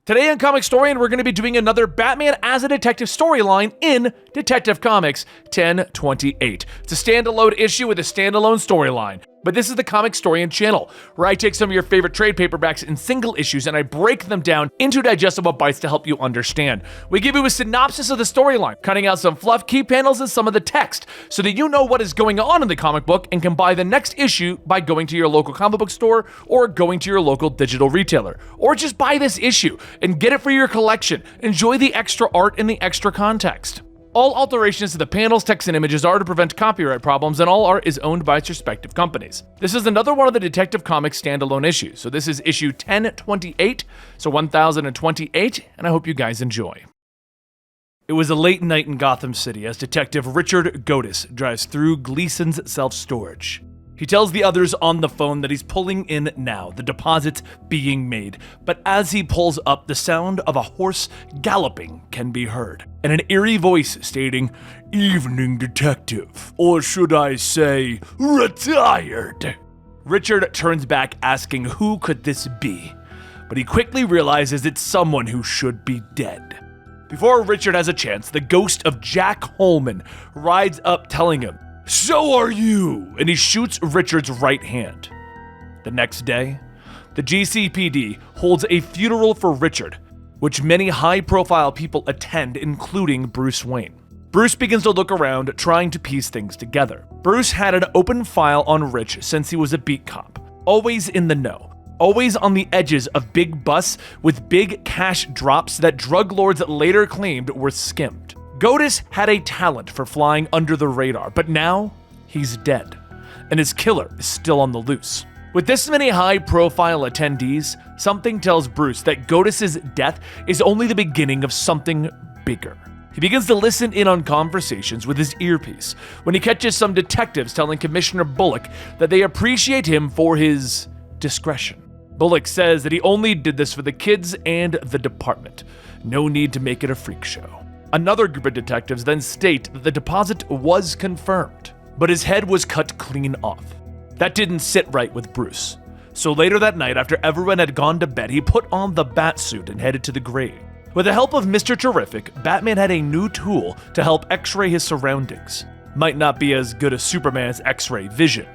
Today on Comicstorian, we're going to be doing another Batman as a Detective storyline in Detective Comics 1028. It's a standalone issue with a standalone storyline. But this is the Comicstorian channel, where I take some of your favorite trade paperbacks and single issues and I break them down into digestible bites to help you understand. We give you a synopsis of the storyline, cutting out some fluff, key panels, and some of the text, so that you know what is going on in the comic book and can buy the next issue by going to your local comic book store or going to your local digital retailer. Or just buy this issue and get it for your collection. Enjoy the extra art and the extra context. All alterations to the panels, text, and images are to prevent copyright problems, and all art is owned by its respective companies. This is another one of the Detective Comics standalone issues, so this is issue 1028, so 1028, and I hope you guys enjoy. It was a late night in Gotham City as Detective Richard Godis drives through Gleason's self-storage. He tells the others on the phone that he's pulling in now, the deposit's being made. But as he pulls up, the sound of a horse galloping can be heard, and an eerie voice stating, "Evening, detective," or should I say, retired. Richard turns back asking who could this be, but he quickly realizes it's someone who should be dead. Before Richard has a chance, the ghost of Jack Holman rides up telling him, "So are you," and he shoots Richard's right hand. The next day, the GCPD holds a funeral for Richard, which many high-profile people attend, including Bruce Wayne. Bruce begins to look around, trying to piece things together. Bruce had an open file on Rich since he was a beat cop, always in the know, always on the edges of big busts with big cash drops that drug lords later claimed were skimmed. Godis had a talent for flying under the radar, but now he's dead, and his killer is still on the loose. With this many high-profile attendees, something tells Bruce that Godis' death is only the beginning of something bigger. He begins to listen in on conversations with his earpiece when he catches some detectives telling Commissioner Bullock that they appreciate him for his discretion. Bullock says that he only did this for the kids and the department. No need to make it a freak show. Another group of detectives then state that the deposit was confirmed, but his head was cut clean off. That didn't sit right with Bruce. So later that night, after everyone had gone to bed, he put on the bat suit and headed to the grave. With the help of Mr. Terrific, Batman had a new tool to help x-ray his surroundings. Might not be as good as Superman's x-ray vision,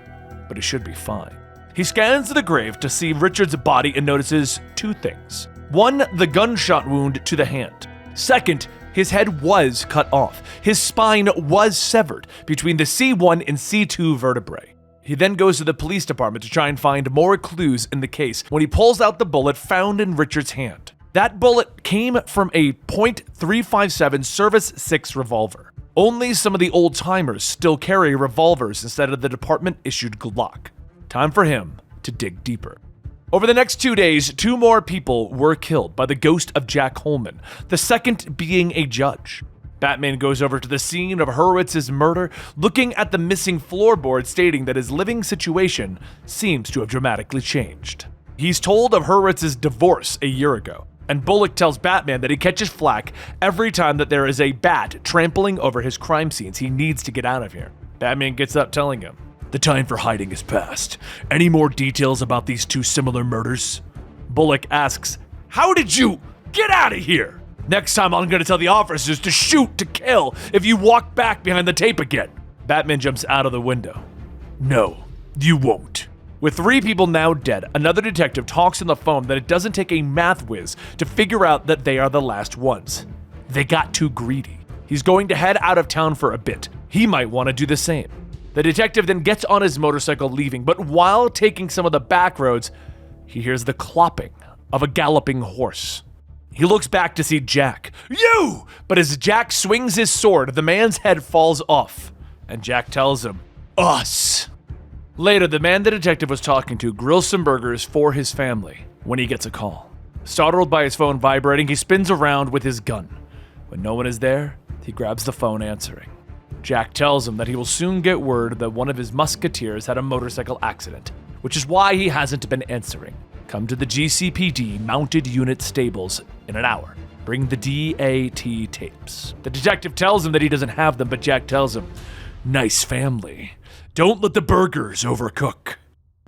but he should be fine. He scans the grave to see Richard's body and notices two things. One, the gunshot wound to the hand. Second, his head was cut off. His spine was severed between the C1 and C2 vertebrae. He then goes to the police department to try and find more clues in the case when he pulls out the bullet found in Richard's hand. That bullet came from a .357 Service 6 revolver. Only some of the old-timers still carry revolvers instead of the department-issued Glock. Time for him to dig deeper. Over the next 2 days, 2 more people were killed by the ghost of Jack Holman, the second being a judge. Batman goes over to the scene of Hurwitz's murder, looking at the missing floorboard, stating that his living situation seems to have dramatically changed. He's told of Hurwitz's divorce a year ago, and Bullock tells Batman that he catches flack every time that there is a bat trampling over his crime scenes. He needs to get out of here. Batman gets up telling him, "The time for hiding is past. Any more details about these 2 similar murders?" Bullock asks, "How did you get out of here? Next time I'm gonna tell the officers to shoot to kill if you walk back behind the tape again." Batman jumps out of the window. "No, you won't." With 3 people now dead, another detective talks on the phone that it doesn't take a math whiz to figure out that they are the last ones. They got too greedy. He's going to head out of town for a bit. He might want to do the same. The detective then gets on his motorcycle leaving, but while taking some of the back roads, he hears the clopping of a galloping horse. He looks back to see Jack. "You!" But as Jack swings his sword, the man's head falls off, and Jack tells him, "Us." Later, the man the detective was talking to grills some burgers for his family when he gets a call. Startled by his phone vibrating, he spins around with his gun. When no one is there, he grabs the phone answering. Jack tells him that he will soon get word that one of his musketeers had a motorcycle accident, which is why he hasn't been answering. Come to the GCPD mounted unit stables in an hour. Bring the DAT tapes. The detective tells him that he doesn't have them, but Jack tells him, "Nice family. Don't let the burgers overcook."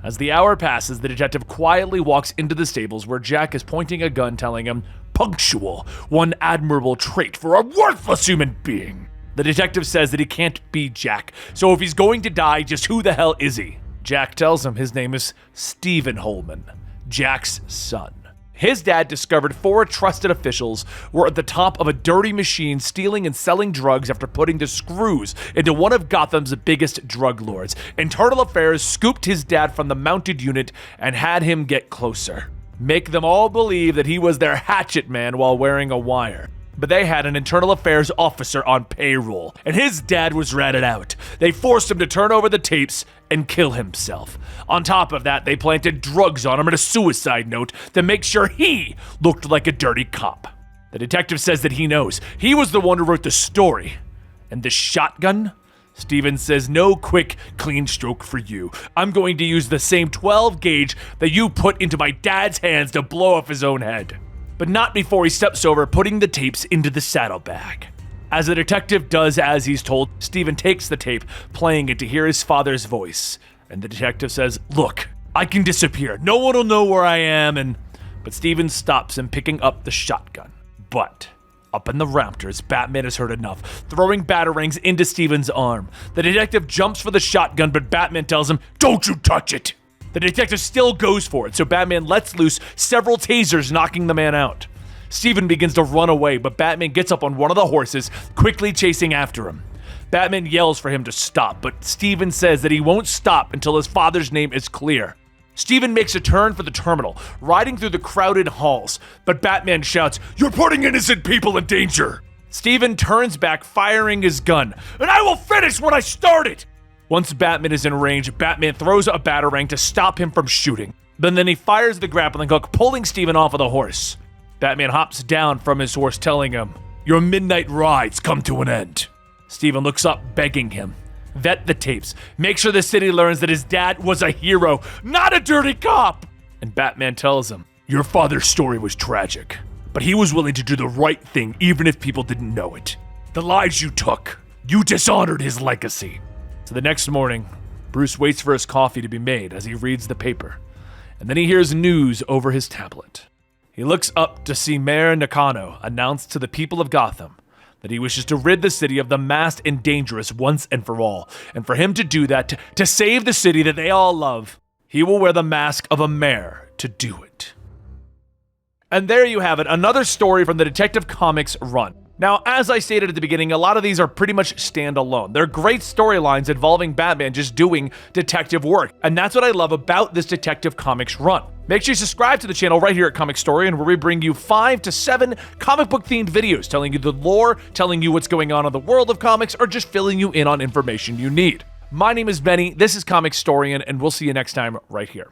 As the hour passes, the detective quietly walks into the stables where Jack is pointing a gun, telling him, punctual, one admirable trait for a worthless human being. The detective says that he can't be Jack, so if he's going to die, just who the hell is he? Jack tells him his name is Stephen Holman, Jack's son. His dad discovered 4 trusted officials were at the top of a dirty machine stealing and selling drugs after putting the screws into one of Gotham's biggest drug lords. Internal Affairs scooped his dad from the mounted unit and had him get closer. Make them all believe that he was their hatchet man while wearing a wire. But they had an Internal Affairs officer on payroll, and his dad was ratted out. They forced him to turn over the tapes and kill himself. On top of that, they planted drugs on him and a suicide note to make sure he looked like a dirty cop. The detective says that he knows. He was the one who wrote the story. And the shotgun? Steven says, no quick, clean stroke for you. I'm going to use the same 12 gauge that you put into my dad's hands to blow off his own head. But not before he steps over, putting the tapes into the saddlebag. As the detective does as he's told, Steven takes the tape, playing it to hear his father's voice. And the detective says, look, I can disappear. No one will know where I am, But Steven stops him, picking up the shotgun. But up in the rafters, Batman has heard enough, throwing batarangs into Steven's arm. The detective jumps for the shotgun, but Batman tells him, don't you touch it! The detective still goes for it, so Batman lets loose several tasers, knocking the man out. Steven begins to run away, but Batman gets up on one of the horses, quickly chasing after him. Batman yells for him to stop, but Steven says that he won't stop until his father's name is clear. Steven makes a turn for the terminal, riding through the crowded halls, but Batman shouts, you're putting innocent people in danger! Steven turns back, firing his gun, and I will finish what I started! Once Batman is in range, Batman throws a batarang to stop him from shooting. Then he fires the grappling hook, pulling Steven off of the horse. Batman hops down from his horse, telling him, your midnight ride's come to an end. Steven looks up, begging him, vet the tapes. Make sure the city learns that his dad was a hero, not a dirty cop. And Batman tells him, your father's story was tragic, but he was willing to do the right thing even if people didn't know it. The lives you took, you dishonored his legacy. So the next morning, Bruce waits for his coffee to be made as he reads the paper, and then he hears news over his tablet. He looks up to see Mayor Nakano announce to the people of Gotham that he wishes to rid the city of the masked and dangerous once and for all, and for him to do that, to save the city that they all love, he will wear the mask of a mayor to do it. And there you have it, another story from the Detective Comics run. Now, as I stated at the beginning, a lot of these are pretty much standalone. They're great storylines involving Batman just doing detective work, and that's what I love about this Detective Comics run. Make sure you subscribe to the channel right here at Comicstorian, where we bring you 5 to 7 comic book themed videos telling you the lore, telling you what's going on in the world of comics, or just filling you in on information you need. My name is Benny, this is Comicstorian, and we'll see you next time right here.